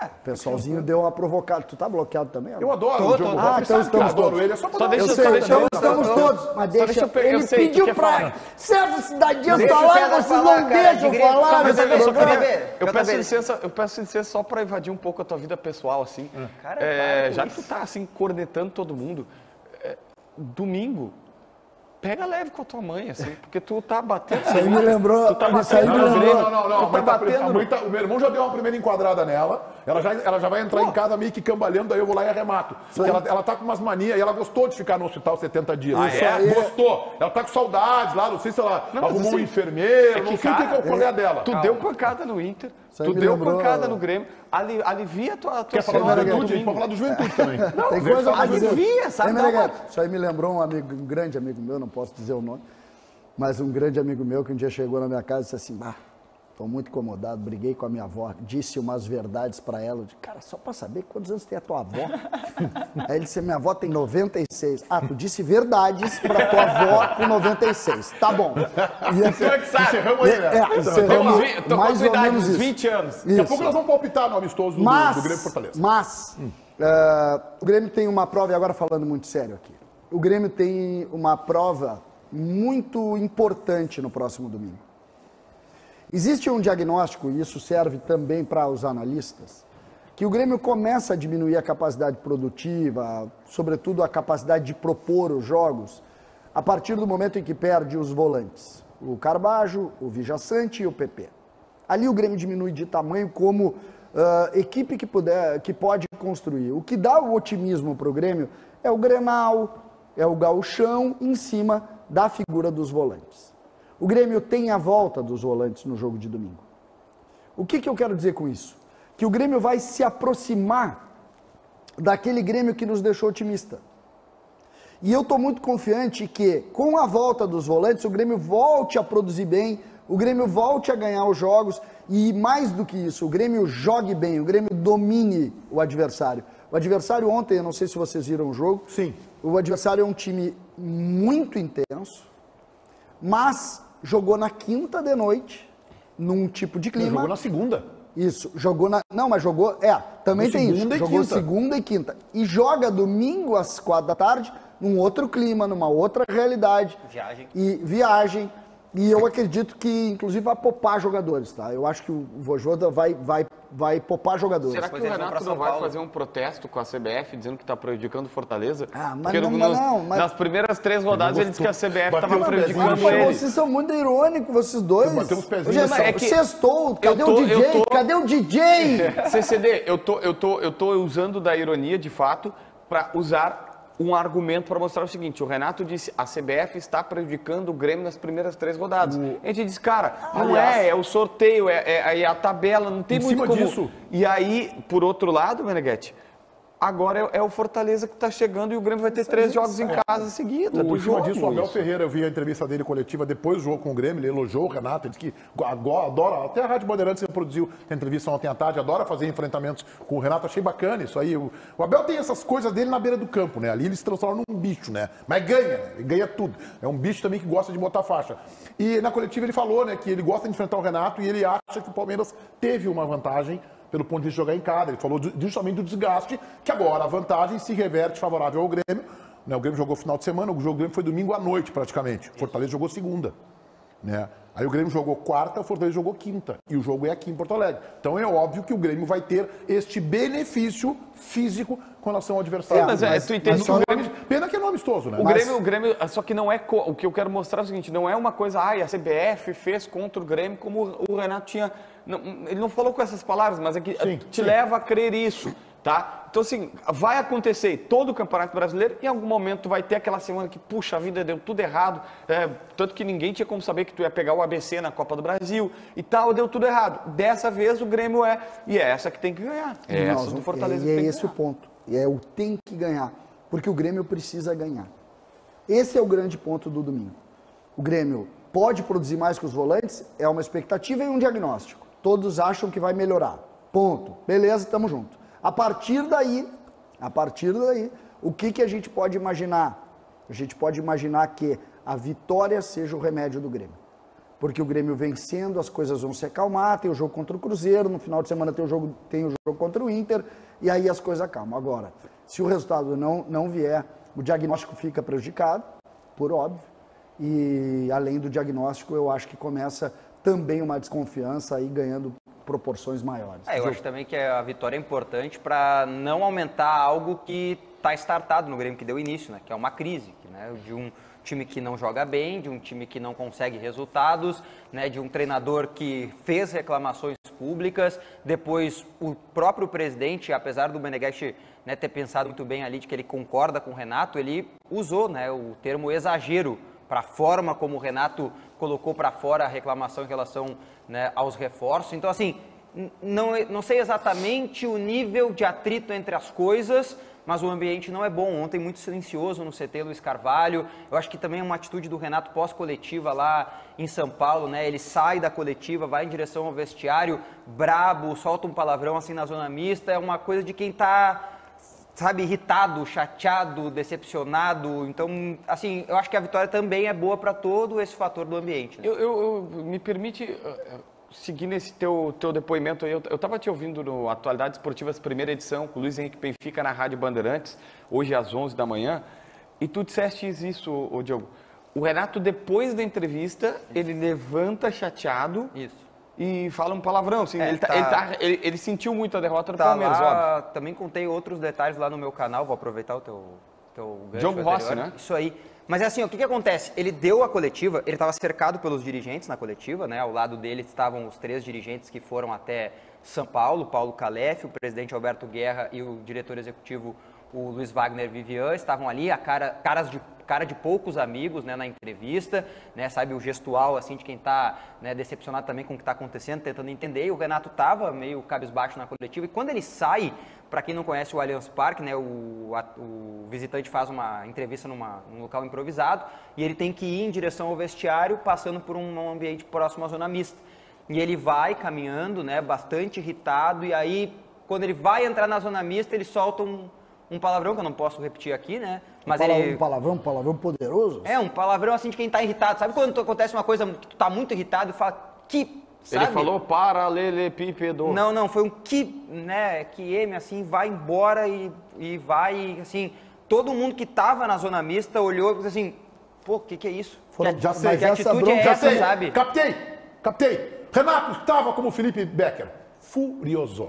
C: O pessoalzinho deu uma provocada. Tu tá bloqueado também?
A: Eu adoro o Diogo
C: Ah,
A: Costa,
C: então
A: sabe que eu
C: estamos
A: adoro
C: todos.
A: ele, é só pra
D: Só
A: dar
D: deixa
A: uma-
C: Eu sei,
D: deixa eu-
C: estamos
D: só-
C: todos, mas
D: só
C: deixa,
D: deixa eu
C: ele
D: eu sei, tu
C: pediu
D: quer
C: pra
D: falar.
C: certos cidadãos
E: Deixa o
C: falar,
E: César
C: vocês
E: falar,
C: não
E: cara,
C: deixam
E: de Grêmio.
C: falar
E: Mas
C: nesse
E: olha, eu só
C: programa.
E: queria ver.
D: Eu
E: JB.
D: peço licença só para invadir um pouco a tua vida pessoal, assim.
E: Cara, para com
D: já que
E: isso.
D: tu tá, assim, cornetando todo mundo, domingo, pega leve com a tua mãe, assim, porque tu tá batendo...
C: Isso aí me lembrou.
D: Tu tá
C: Isso aí me
D: batendo no
C: lembrou.
D: Grêmio.
A: Não.
D: Tu
A: A
D: tá
A: mãe tá
D: batendo...
A: a mãe tá- o meu irmão já deu uma primeira enquadrada nela. Ela já vai entrar em casa meio que cambalhando, daí eu vou lá e arremato. Porque ela tá com umas manias e ela gostou de ficar no hospital 70 dias.
D: Ah, é?
A: Gostou. Ela tá com saudades lá, não sei se ela
D: Não, mas
A: arrumou um
D: assim,
A: enfermeiro,
D: é que,
A: não sei o que
D: cara,
A: é o rolê dela.
D: Tu deu pancada no Inter,
C: Isso aí
D: tu
C: me
D: deu
C: lembrou-
D: pancada no Grêmio, alivia a tua
A: Quer falar do
D: senhora do
A: Juventude? A gente pode
D: domingo.
A: falar do Juventude também.
C: Tem coisa pra dizer.
D: alivia, sabe?
C: Hein,
D: Dá uma-
C: Meneghetti? Isso aí me lembrou um grande amigo meu, não posso dizer o nome, mas um grande amigo meu que um dia chegou na minha casa e disse assim, estou muito incomodado, briguei com a minha avó, disse umas verdades pra ela. Eu disse, cara, só pra saber quantos anos tem a tua avó. Aí ele disse, minha avó tem 96. Ah, tu disse verdades pra tua avó com 96. Tá bom.
A: Encerramos aí, né?
C: Encerramos
D: Tô com
C: mais
D: tua
C: ou
D: idade,
C: menos
D: uns
C: isso.
D: 20 anos.
A: Daqui a pouco nós vamos palpitar no amistoso do Grêmio Fortaleza.
C: Mas o Grêmio tem uma prova, e agora falando muito sério aqui, o Grêmio tem uma prova muito importante no próximo domingo. Existe um diagnóstico, e isso serve também para os analistas, que o Grêmio começa a diminuir a capacidade produtiva, sobretudo a capacidade de propor os jogos, a partir do momento em que perde os volantes, o Carbajo, o Vijaçante e o PP. Ali o Grêmio diminui de tamanho como equipe que pode construir. O que dá o otimismo para o Grêmio é o Grenal, é o Gauchão em cima da figura dos volantes. O Grêmio tem a volta dos volantes no jogo de domingo. O que eu quero dizer com isso? Que o Grêmio vai se aproximar daquele Grêmio que nos deixou otimista. E eu estou muito confiante que, com a volta dos volantes, o Grêmio volte a produzir bem, o Grêmio volte a ganhar os jogos e, mais do que isso, o Grêmio jogue bem, o Grêmio domine o adversário. O adversário ontem, eu não sei se vocês viram o jogo,
A: Sim.
C: o adversário é um time muito intenso, mas jogou na quinta de noite, num tipo de clima.
A: Jogou na segunda.
C: Isso, jogou na... Não, mas jogou... também
A: No
C: tem isso.
A: segunda e
C: Jogou
A: quinta.
C: segunda e quinta. E joga domingo às 4 da tarde, num outro clima, numa outra realidade. Viagem. E eu acredito que, inclusive, vai poupar jogadores, tá? Eu acho que o Vojvoda vai poupar jogadores.
D: Será que
E: Depois
D: o
E: eles vão
D: Renato
E: pra
D: não
E: São
D: vai
E: Paulo.
D: fazer um protesto com a CBF dizendo que está prejudicando o Fortaleza?
C: Mas
D: Porque
C: não, mas...
D: nas primeiras 3 rodadas ele disse que a CBF
A: Bateu
D: estava
A: na
D: prejudicando
A: pezinha.
D: ele.
C: Vocês são muito irônicos, vocês dois.
A: Bateu uns pezinhos.
C: Hoje
D: É que
C: sextou, cadê
D: eu
C: o
D: tô-
C: DJ?
D: eu tô-
C: Cadê o DJ?
D: CCD, eu tô usando da ironia, de fato, para usar um argumento para mostrar o seguinte: o Renato disse, a CBF está prejudicando o Grêmio nas primeiras 3 rodadas. A gente disse, cara, não é o sorteio, é a tabela, não tem
A: Em
D: muito
A: cima
D: como...
A: disso.
D: E aí, por outro lado, Meneghetti, Agora é o Fortaleza que está chegando e o Grêmio vai ter 3 jogos em casa seguidos.
A: O último disso, o Abel Ferreira, eu vi a entrevista dele coletiva depois do jogo com o Grêmio, ele elogiou o Renato, ele disse que adora, até a Rádio Bandeirantes produziu a entrevista ontem à tarde, adora fazer enfrentamentos com o Renato, achei bacana isso aí. O Abel tem essas coisas dele na beira do campo, né? Ali ele se transforma num bicho, né? Mas ganha, né? Ele ganha tudo. É um bicho também que gosta de botar faixa. E na coletiva ele falou, né, que ele gosta de enfrentar o Renato e ele acha que o Palmeiras teve uma vantagem pelo ponto de vista de jogar em casa. Ele falou justamente do desgaste, que agora a vantagem se reverte favorável ao Grêmio. Né? O Grêmio jogou final de semana, o jogo do Grêmio foi domingo à noite, praticamente. O Fortaleza jogou segunda. Né? Aí o Grêmio jogou quarta, o Fortaleza jogou quinta. E o jogo é aqui em Porto Alegre. Então é óbvio que o Grêmio vai ter este benefício físico com relação ao adversário.
D: Mas tu entende que o Grêmio...
A: Pena que é não amistoso, né?
D: O Grêmio, só que não é... O que eu quero mostrar é o seguinte, não é uma coisa, a CBF fez contra o Grêmio como o Renato tinha... Não, ele não falou com essas palavras, mas é que te leva a crer isso, tá? Então, assim, vai acontecer todo o Campeonato Brasileiro e em algum momento vai ter aquela semana que, puxa, a vida deu tudo errado, tanto que ninguém tinha como saber que tu ia pegar o ABC na Copa do Brasil e tal, deu tudo errado. Dessa vez o Grêmio e é essa que tem que ganhar. É essa do Fortaleza que tem que ganhar.
C: E é esse o ponto. E é o tem que ganhar, porque o Grêmio precisa ganhar. Esse é o grande ponto do domingo. O Grêmio pode produzir mais que os volantes, é uma expectativa e um diagnóstico. Todos acham que vai melhorar. Ponto. Beleza, estamos juntos. A partir daí, o que a gente pode imaginar? A gente pode imaginar que a vitória seja o remédio do Grêmio. Porque o Grêmio vencendo, as coisas vão se acalmar, tem o jogo contra o Cruzeiro, no final de semana tem o jogo contra o Inter, e aí as coisas acalmam. Agora, se o resultado não vier, o diagnóstico fica prejudicado, por óbvio, e além do diagnóstico, eu acho que começa também uma desconfiança aí ganhando proporções maiores.
E: Eu acho também que a vitória é importante para não aumentar algo que está startado no Grêmio, que deu início, né? Que é uma crise, né? De um time que não joga bem, de um time que não consegue resultados, né? De um treinador que fez reclamações públicas, depois o próprio presidente, apesar do Meneghetti, né, ter pensado muito bem ali de que ele concorda com o Renato, ele usou, né, o termo exagero para a forma como o Renato colocou para fora a reclamação em relação, né, aos reforços. Então, assim, não sei exatamente o nível de atrito entre as coisas, mas o ambiente não é bom. Ontem muito silencioso no CT Luiz Carvalho. Eu acho que também é uma atitude do Renato pós-coletiva lá em São Paulo, né? Ele sai da coletiva, vai em direção ao vestiário, brabo, solta um palavrão assim na zona mista. É uma coisa de quem tá, sabe, irritado, chateado, decepcionado. Então, assim, eu acho que a vitória também é boa para todo esse fator do ambiente. Né?
D: Me permite seguir nesse teu depoimento aí. Eu estava te ouvindo no Atualidades Esportivas, primeira edição, com o Luiz Henrique Benfica na Rádio Bandeirantes, hoje às 11 da manhã, e tu disseste isso, Diogo. O Renato, depois da entrevista, ele levanta chateado.
E: Isso.
D: E fala um palavrão, assim, ele sentiu muito a derrota do Palmeiras, óbvio.
E: Também contei outros detalhes lá no meu canal, vou aproveitar o teu gancho
D: Diogo
E: anterior.
D: Rossi, né?
E: Isso aí. Mas é assim, o que acontece? Ele deu a coletiva, ele estava cercado pelos dirigentes na coletiva, né? Ao lado dele estavam os 3 dirigentes que foram até São Paulo, Paulo Calef, o presidente Alberto Guerra e o diretor executivo, o Luiz Wagner Vivian, estavam ali, cara de poucos amigos, né, na entrevista, né, sabe, o gestual, assim, de quem está, né, decepcionado também com o que está acontecendo, tentando entender, e o Renato estava meio cabisbaixo na coletiva, e quando ele sai, para quem não conhece o Allianz Parque, né, o visitante faz uma entrevista num local improvisado, e ele tem que ir em direção ao vestiário, passando por um ambiente próximo à zona mista, e ele vai caminhando, né, bastante irritado, e aí, quando ele vai entrar na zona mista, ele solta um palavrão, que eu não posso repetir aqui, né? Mas
C: Um palavrão poderoso?
E: É, um palavrão assim de quem tá irritado. Sabe quando acontece uma coisa que tu tá muito irritado e fala, sabe?
D: Ele falou paralelepípedo.
E: Não, foi um né, assim, vai embora e vai, assim, todo mundo que tava na zona mista olhou e disse assim, pô, o que é isso?
A: Já sei,
E: que atitude é essa, sabe?
A: Captei. Renato estava como Felipe Becker. Furioso.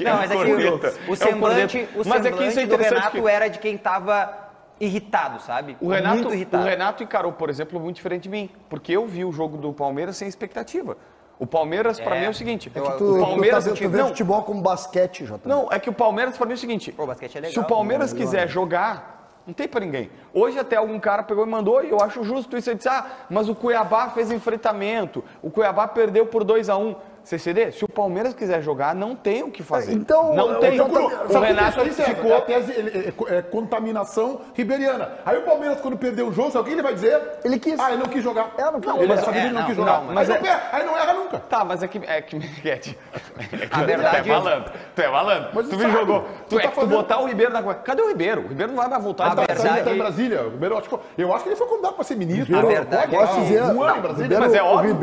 E: Não, mas é que o semblante do Renato era de quem estava irritado, sabe? Muito irritado.
D: O Renato encarou, por exemplo, muito diferente de mim, porque eu vi o jogo do Palmeiras sem expectativa. O Palmeiras, pra mim, é o seguinte...
C: o Palmeiras, tu vê futebol como basquete, já.
D: Não, é que o Palmeiras, pra mim, é o seguinte...
E: Pô, basquete é legal.
D: Se o Palmeiras quiser jogar... Não tem pra ninguém. Hoje até algum cara pegou e mandou, e eu acho justo isso. Ele disse, mas o Cuiabá fez enfrentamento, o Cuiabá perdeu por 2-1. CCD, se o Palmeiras quiser jogar, não tem o que fazer.
C: Então,
D: não tem. O Renato ficou...
A: É a tese, é contaminação ribeiriana. Aí o Palmeiras, quando perdeu o jogo, sabe o que ele vai dizer?
C: Ele quis.
A: Ah, ele não quis jogar.
C: Não quis.
A: Ele sabia que ele não quis jogar.
D: mas
A: Aí não erra nunca.
D: Tá, mas é que Meneghetti.
E: A verdade
D: Tu é malandro. Tu é malandro.
A: Mas
D: Tu
A: sabe,
D: me jogou.
A: tu tá
D: Tu
A: fazendo-
D: botar o Ribeiro na... Cadê o Ribeiro? O Ribeiro não vai mais voltar.
A: Tá
E: verdade-
A: em Brasília. O Ribeiro, eu acho que ele foi convidado para ser ministro.
E: A verdade é
A: Posso
E: que-
A: dizer,
C: Não,
A: em Brasília.
D: Mas é óbvio.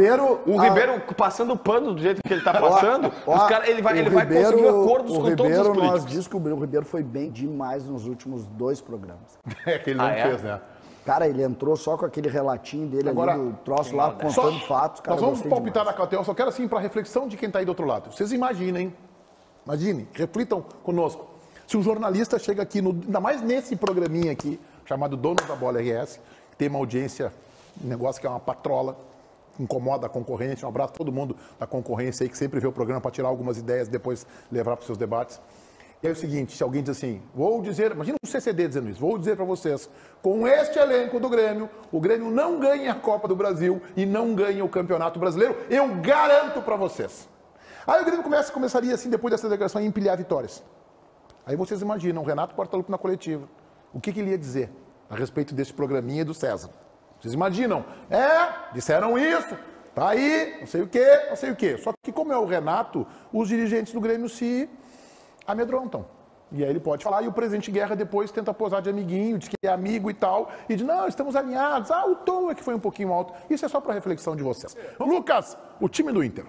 C: O
D: O Ribeiro passando pano do jeito que ele tá passando, os cara, ele vai conseguir acordos com todos os políticos.
C: Nós descobrimos, o Ribeiro foi bem demais nos últimos 2 programas.
A: É que ele não fez, né?
C: Cara, ele entrou só com aquele relatinho dele
A: Agora,
C: ali, do troço lá, contando fatos. Cara,
A: nós vamos
C: gostei
A: palpitar
C: demais.
A: na Catel, só quero assim para reflexão de quem está aí do outro lado. Vocês imaginem, reflitam conosco. Se um jornalista chega aqui, ainda mais nesse programinha aqui, chamado Donos da Bola RS, que tem uma audiência, um negócio que é uma patrola, incomoda a concorrência, um abraço a todo mundo da concorrência aí que sempre vê o programa para tirar algumas ideias e depois levar para os seus debates. E aí é o seguinte, se alguém diz assim, vou dizer, imagina um CCD dizendo isso, vou dizer para vocês, com este elenco do Grêmio, o Grêmio não ganha a Copa do Brasil e não ganha o Campeonato Brasileiro, eu garanto para vocês. Aí o Grêmio começaria assim, depois dessa declaração, a empilhar vitórias. Aí vocês imaginam, o Renato Portaluppi na coletiva, o que ele ia dizer a respeito desse programinha do César? Vocês imaginam? Disseram isso, tá aí, não sei o quê, não sei o quê. Só que como é o Renato, os dirigentes do Grêmio se amedrontam. E aí ele pode falar, e o presidente Guerra depois tenta posar de amiguinho, diz que é amigo e tal, e diz, não, estamos alinhados, o tom é que foi um pouquinho alto. Isso é só para reflexão de vocês. Lucas, o time do Inter.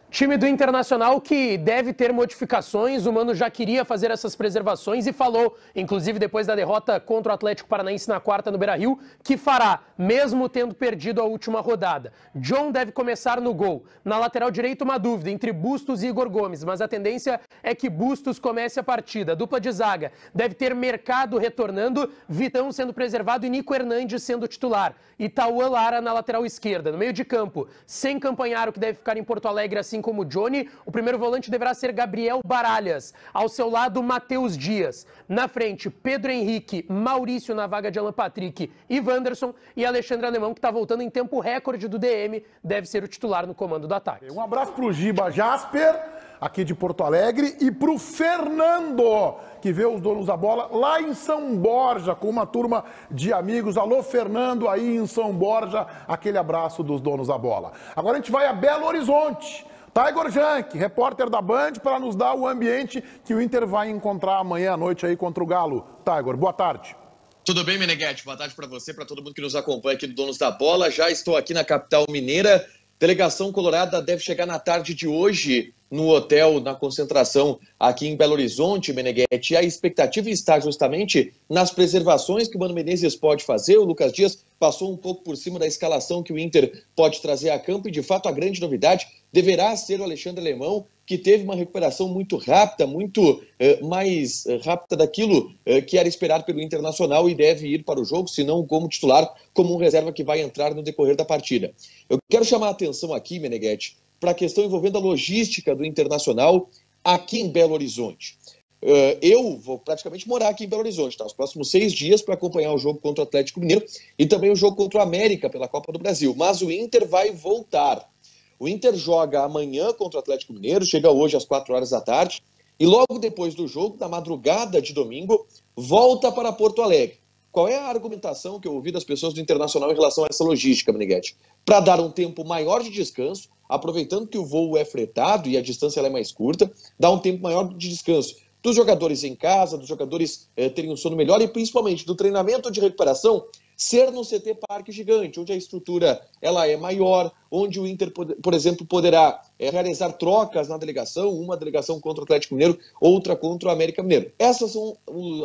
B: Time do Internacional que deve ter modificações, o Mano já queria fazer essas preservações e falou, inclusive depois da derrota contra o Atlético Paranaense na quarta no Beira-Rio, que fará, mesmo tendo perdido a última rodada. John deve começar no gol. Na lateral direita uma dúvida entre Bustos e Igor Gomes, mas a tendência é que Bustos comece a partida. A dupla de zaga deve ter Mercado retornando, Vitão sendo preservado e Nico Hernandes sendo titular. E Tauan Lara na lateral esquerda. No meio de campo, sem Campanharo, que deve ficar em Porto Alegre, assim como Johnny, o primeiro volante deverá ser Gabriel Baralhas. Ao seu lado, Matheus Dias. Na frente, Pedro Henrique, Maurício na vaga de Alan Patrick e Wanderson. E Alexandre Alemão, que está voltando em tempo recorde do DM, deve ser o titular no comando do ataque.
A: Um abraço para o Giba Jasper, aqui de Porto Alegre, e para o Fernando, que vê os donos da bola lá em São Borja, com uma turma de amigos. Alô, Fernando, aí em São Borja, aquele abraço dos donos da bola. Agora a gente vai a Belo Horizonte. Tiger Jank, repórter da Band, para nos dar o ambiente que o Inter vai encontrar amanhã à noite aí contra o Galo. Tiger, boa tarde.
F: Tudo bem, Meneghetti? Boa tarde para você, para todo mundo que nos acompanha aqui do Donos da Bola. Já estou aqui na capital mineira. Delegação colorada deve chegar na tarde de hoje no hotel, na concentração aqui em Belo Horizonte, Meneghetti. E a expectativa está justamente nas preservações que o Mano Menezes pode fazer. O Lucas Dias passou um pouco por cima da escalação que o Inter pode trazer a campo e, de fato, a grande novidade deverá ser o Alexandre Alemão, que teve uma recuperação muito rápida, muito mais rápida daquilo que era esperado pelo Internacional e deve ir para o jogo, se não como titular, como um reserva que vai entrar no decorrer da partida. Eu quero chamar a atenção aqui, Meneghetti, para a questão envolvendo a logística do Internacional aqui em Belo Horizonte. Eu vou praticamente morar aqui em Belo Horizonte, tá? Os próximos 6 dias para acompanhar o jogo contra o Atlético Mineiro e também o jogo contra o América pela Copa do Brasil. Mas o Inter vai voltar. O Inter joga amanhã contra o Atlético Mineiro, chega hoje às 4 horas da tarde, e logo depois do jogo, na madrugada de domingo, volta para Porto Alegre. Qual é a argumentação que eu ouvi das pessoas do Internacional em relação a essa logística, Meneghetti? Para dar um tempo maior de descanso, aproveitando que o voo é fretado e a distância ela é mais curta, dá um tempo maior de descanso dos jogadores em casa, dos jogadores terem um sono melhor e principalmente do treinamento de recuperação ser no CT Parque Gigante, onde a estrutura ela é maior, onde o Inter, por exemplo, poderá realizar trocas na delegação, uma delegação contra o Atlético Mineiro, outra contra o América Mineiro. Essas são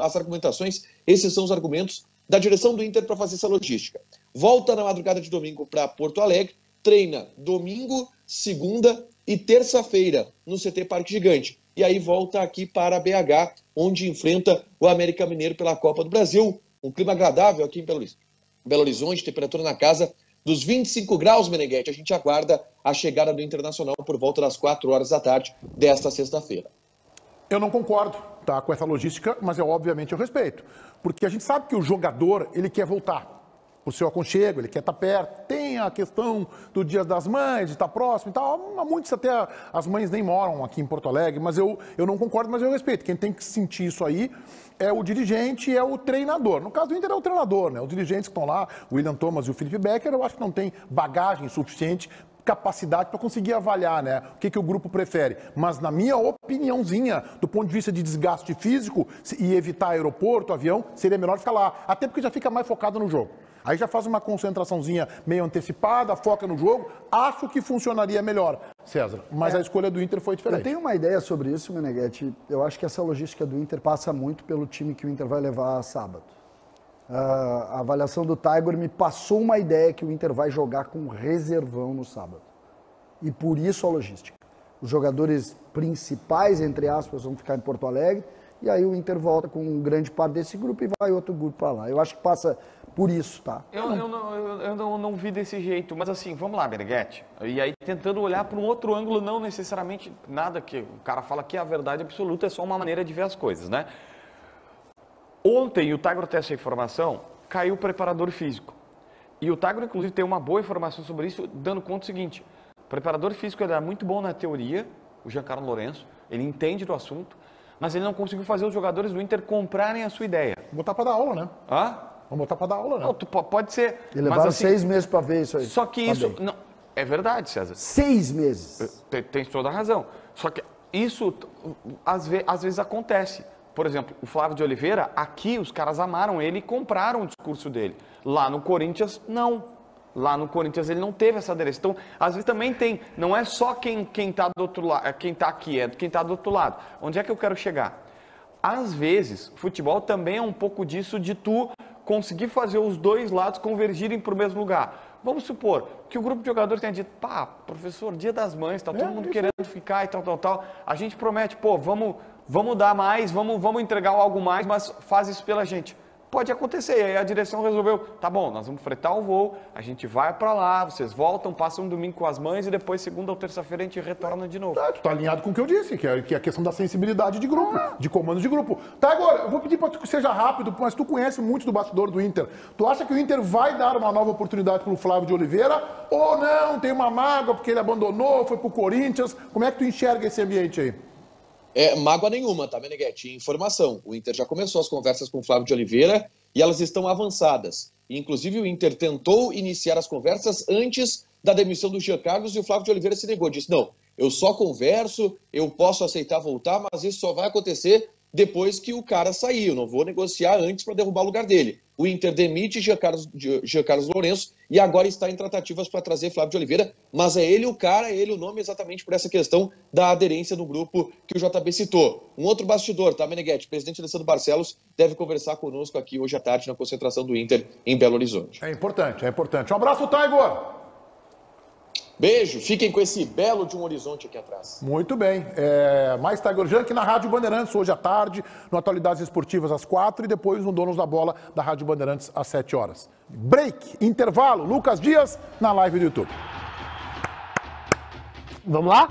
F: as argumentações, esses são os argumentos da direção do Inter para fazer essa logística. Volta na madrugada de domingo para Porto Alegre, treina domingo, segunda e terça-feira no CT Parque Gigante. E aí volta aqui para BH, onde enfrenta o América Mineiro pela Copa do Brasil. Um clima agradável aqui em Belo Horizonte, temperatura na casa dos 25 graus, Meneghetti. A gente aguarda a chegada do Internacional por volta das 4 horas da tarde desta sexta-feira.
A: Eu não concordo, tá, com essa logística, mas obviamente eu respeito. Porque a gente sabe que o jogador, ele quer voltar pro seu aconchego, ele quer estar perto. Tem a questão do Dia das Mães, de estar próximo e tal. Muitos até, as mães nem moram aqui em Porto Alegre, mas eu não concordo, mas eu respeito. Quem tem que sentir isso aí é o dirigente e é o treinador. No caso do Inter é o treinador, né? Os dirigentes que estão lá, o William Thomas e o Felipe Becker, eu acho que não tem bagagem suficiente, capacidade para conseguir avaliar, né, o que o grupo prefere. Mas na minha opiniãozinha, do ponto de vista de desgaste físico e evitar aeroporto, avião, seria melhor ficar lá. Até porque já fica mais focado no jogo. Aí já faz uma concentraçãozinha meio antecipada, foca no jogo. Acho que funcionaria melhor, César. Mas a escolha do Inter foi diferente.
C: Eu tenho uma ideia sobre isso, Meneghetti. Eu acho que essa logística do Inter passa muito pelo time que o Inter vai levar sábado. A avaliação do Tiger me passou uma ideia que o Inter vai jogar com reservão no sábado. E por isso a logística. Os jogadores principais, entre aspas, vão ficar em Porto Alegre, e aí o Inter volta com grande parte desse grupo e vai outro grupo para lá. Eu acho que passa por isso, tá?
D: Eu não vi desse jeito, mas assim, vamos lá, Meneghetti. E aí tentando olhar para um outro ângulo, não necessariamente nada que o cara fala que é a verdade absoluta, é só uma maneira de ver as coisas, né? Ontem, o Tiger tem essa informação, caiu o preparador físico. E o Tiger, inclusive, tem uma boa informação sobre isso, dando conta do seguinte: o preparador físico ele era muito bom na teoria, o Giancarlo Lourenço, ele entende do assunto, mas ele não conseguiu fazer os jogadores do Inter comprarem a sua ideia.
A: Botar para dar aula, né?
D: Hã?
A: Vamos botar para dar aula, né?
D: Não, pode ser.
C: Ele levaram assim, 6 meses para ver isso aí.
D: Só que isso... Não, é verdade, César.
C: 6 meses.
D: Tem toda a razão. Só que isso, às vezes, acontece. Por exemplo, o Flávio de Oliveira, aqui os caras amaram ele e compraram o discurso dele. Lá no Corinthians, não. Lá no Corinthians ele não teve essa aderência. Então, às vezes também tem, não é só quem tá do outro lado, quem tá aqui, é quem tá do outro lado. Onde é que eu quero chegar? Às vezes, futebol também é um pouco disso de tu conseguir fazer os dois lados convergirem para o mesmo lugar. Vamos supor que o grupo de jogadores tenha dito, pá, professor, Dia das Mães, tá todo mundo querendo ficar e tal. A gente promete, pô, vamos dar mais, vamos entregar algo mais, mas faz isso pela gente. Pode acontecer, e aí a direção resolveu, tá bom, nós vamos fretar o voo, a gente vai para lá, vocês voltam, passam um domingo com as mães e depois segunda ou terça-feira a gente retorna de novo.
A: Tu tá alinhado com o que eu disse, que é a questão da sensibilidade de grupo, de comando de grupo. Tá, agora, eu vou pedir para que seja rápido, mas tu conhece muito do bastidor do Inter. Tu acha que o Inter vai dar uma nova oportunidade pro Flávio de Oliveira ou não, tem uma mágoa porque ele abandonou, foi pro Corinthians? Como é que tu enxerga esse ambiente aí?
F: Mágoa nenhuma, tá, Meneghetti? Informação. O Inter já começou as conversas com o Flávio de Oliveira e elas estão avançadas. Inclusive, o Inter tentou iniciar as conversas antes da demissão do Jean Carlos e o Flávio de Oliveira se negou. Disse, não, eu só converso, eu posso aceitar voltar, mas isso só vai acontecer depois que o cara sair. Eu não vou negociar antes para derrubar o lugar dele. O Inter demite Jean Carlos Lourenço e agora está em tratativas para trazer Flávio de Oliveira, mas é ele o cara, é ele o nome exatamente por essa questão da aderência no grupo que o JB citou. Um outro bastidor, tá, Meneghetti? O presidente Alessandro Barcelos deve conversar conosco aqui hoje à tarde na concentração do Inter em Belo Horizonte.
A: É importante, é importante. Um abraço, Tiger!
F: Beijo, fiquem com esse belo de um horizonte aqui atrás.
A: Muito bem. Mais Tiger Junk na Rádio Bandeirantes hoje à tarde, no Atualidades Esportivas às 4 e depois no Donos da Bola da Rádio Bandeirantes às 7 horas. Break, intervalo, Lucas Dias na live do YouTube.
B: Vamos lá?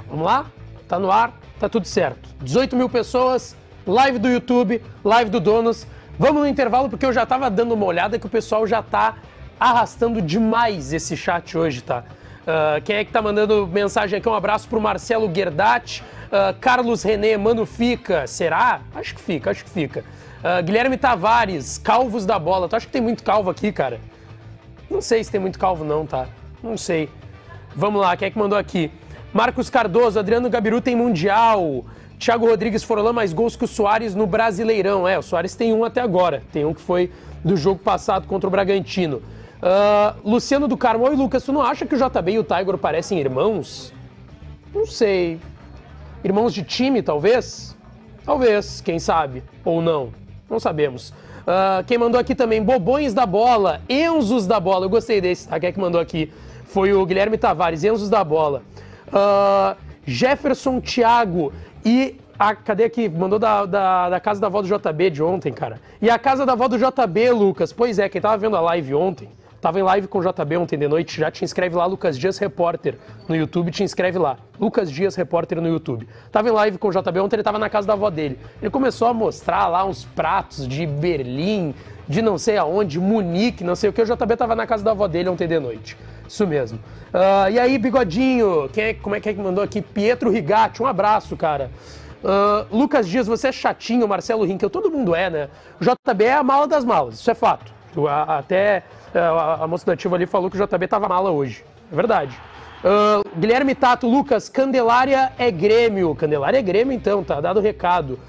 B: Vamos lá? Tá no ar, tá tudo certo. 18 mil pessoas, live do YouTube, live do Donos. Vamos no intervalo porque eu já tava dando uma olhada que o pessoal já tá arrastando demais esse chat hoje, tá? Quem é que tá mandando mensagem aqui? Um abraço pro Marcelo Guerdatti, Carlos René, mano, fica. Será? Acho que fica. Guilherme Tavares, calvos da bola. Tu acha que tem muito calvo aqui, cara? Não sei se tem muito calvo não, tá? Não sei. Vamos lá, quem é que mandou aqui? Marcos Cardoso, Adriano Gabiru tem Mundial. Thiago Rodrigues, Forlan mais gols que o Soares no Brasileirão. O Soares tem um até agora. Tem um que foi do jogo passado contra o Bragantino. Luciano do Carmo, oi Lucas, tu não acha que o JB e o Tiger parecem irmãos? Não sei. Irmãos de time, talvez? Talvez, quem sabe? Ou não? Não sabemos. Quem mandou aqui também, Bobões da Bola, Enzos da Bola, eu gostei desse, tá? Quem é que mandou aqui? Foi o Guilherme Tavares, Enzos da Bola. Jefferson Thiago e... cadê aqui? Mandou da casa da avó do JB de ontem, cara. E a casa da avó do JB, Lucas. Pois é, quem tava vendo a live ontem, Tava em live com o JB ontem de noite, já te inscreve lá, Lucas Dias Repórter no YouTube, te inscreve lá. Lucas Dias Repórter no YouTube. Tava em live com o JB ontem, ele tava na casa da avó dele. Ele começou a mostrar lá uns pratos de Berlim, de não sei aonde, Munique, não sei o que. O JB tava na casa da avó dele ontem de noite. Isso mesmo. E aí, Bigodinho, como é que mandou aqui? Pietro Rigatti, um abraço, cara. Lucas Dias, você é chatinho, Marcelo Rinkel, todo mundo é, né? O JB é a mala das malas, isso é fato. Até a moça da ativa ali falou que o JB tava mala hoje. É verdade. Guilherme Tato, Lucas, Candelária é Grêmio. Candelária é Grêmio, então, tá dado o recado.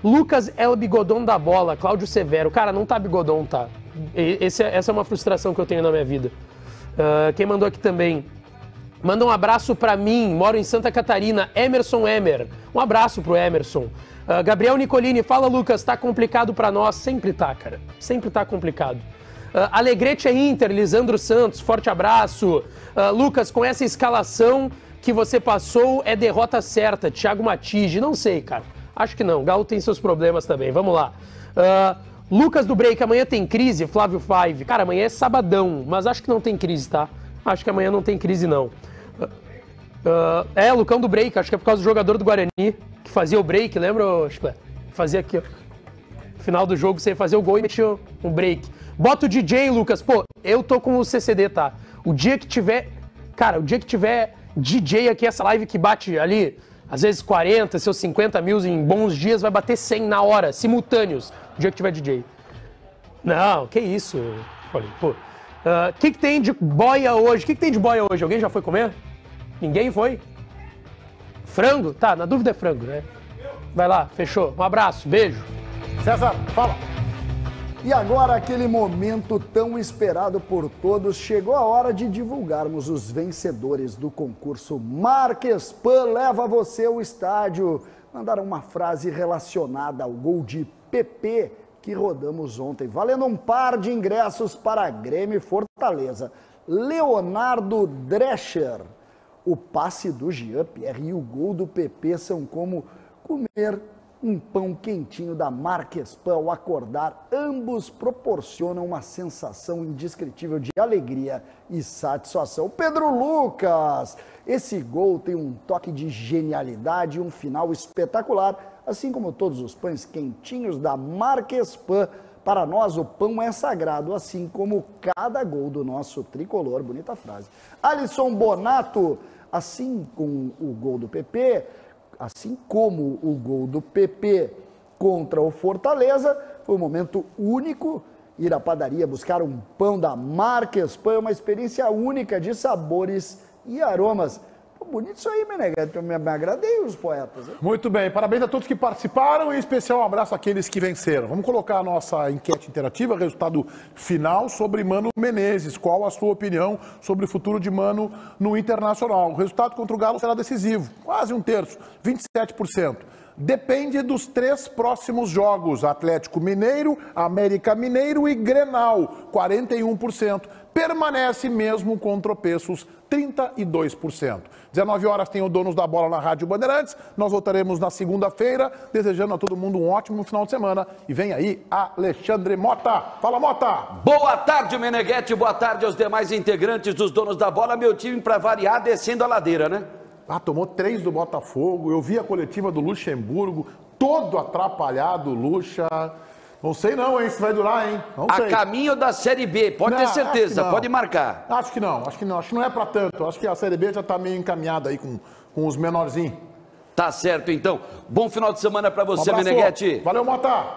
B: Lucas é o bigodão da bola, Cláudio Severo. Cara, não tá bigodão, tá? Essa é uma frustração que eu tenho na minha vida. Quem mandou aqui também? Manda um abraço pra mim, moro em Santa Catarina, Emerson Emer. Um abraço pro Emerson. Gabriel Nicolini, fala Lucas, tá complicado pra nós? Sempre tá, cara. Sempre tá complicado. Alegrete é Inter, Lisandro Santos, forte abraço. Lucas, com essa escalação que você passou, é derrota certa. Thiago Matige, não sei, cara. Acho que não, Galo tem seus problemas também, vamos lá. Lucas do Break, amanhã tem crise, Flávio Five. Cara, amanhã é sabadão, mas acho que não tem crise, tá? Acho que amanhã não tem crise, não. Lucão do Break, acho que é por causa do jogador do Guarani, que fazia o break, lembra, Chiclete? Fazia aqui, ó. No final do jogo, você ia fazer o gol e metia um break. Bota o DJ, Lucas. Pô, eu tô com o CCD, tá? O dia que tiver... Cara, o dia que tiver DJ aqui, essa live que bate ali, às vezes 40, seus 50 mil em bons dias, vai bater 100 na hora, simultâneos. O dia que tiver DJ. Não, que isso. Falei, pô. Que tem de boia hoje? O que tem de boia hoje? Alguém já foi comer? Ninguém foi? Frango? Tá, na dúvida é frango, né? Vai lá, fechou. Um abraço, beijo.
A: César, fala.
C: E agora, aquele momento tão esperado por todos, chegou a hora de divulgarmos os vencedores do concurso Marquespan Leva Você ao Estádio. Mandaram uma frase relacionada ao gol de PP que rodamos ontem, valendo um par de ingressos para Grêmio e Fortaleza. Leonardo Drescher. O passe do Jean-Pierre e o gol do PP são como comer um pão quentinho da Marquespan ao acordar. Ambos proporcionam uma sensação indescritível de alegria e satisfação. Pedro Lucas, esse gol tem um toque de genialidade e um final espetacular, assim como todos os pães quentinhos da Marquespan. Para nós, o pão é sagrado, assim como cada gol do nosso tricolor. Bonita frase. Alisson Bonato, assim como o gol do PP contra o Fortaleza, foi um momento único. Ir à padaria buscar um pão da Marquespan é uma experiência única de sabores e aromas. Bonito isso aí, Meneghete. Eu me agradei os poetas. Hein?
A: Muito bem, parabéns a todos que participaram e em especial um abraço àqueles que venceram. Vamos colocar a nossa enquete interativa, resultado final sobre Mano Menezes. Qual a sua opinião sobre o futuro de Mano no Internacional? O resultado contra o Galo será decisivo, quase um terço, 27%. Depende dos 3 próximos jogos, Atlético Mineiro, América Mineiro e Grenal, 41%. Permanece mesmo com tropeços, 32%. 19 horas tem o Donos da Bola na Rádio Bandeirantes. Nós voltaremos na segunda-feira, desejando a todo mundo um ótimo final de semana. E vem aí Alexandre Mota. Fala, Mota!
G: Boa tarde, Meneghete. Boa tarde aos demais integrantes dos Donos da Bola. Meu time, para variar, descendo a ladeira, né?
A: Tomou 3 do Botafogo. Eu vi a coletiva do Luxemburgo, todo atrapalhado, Luxa. Não sei não, hein, se vai durar, hein? Não sei.
G: A caminho da Série B, pode ter certeza, pode marcar.
A: Acho que não é pra tanto. Acho que a Série B já tá meio encaminhada aí com os menorzinhos.
G: Tá certo, então. Bom final de semana pra você,
A: Um abraço.
G: Meneghete.
A: Valeu, Mota.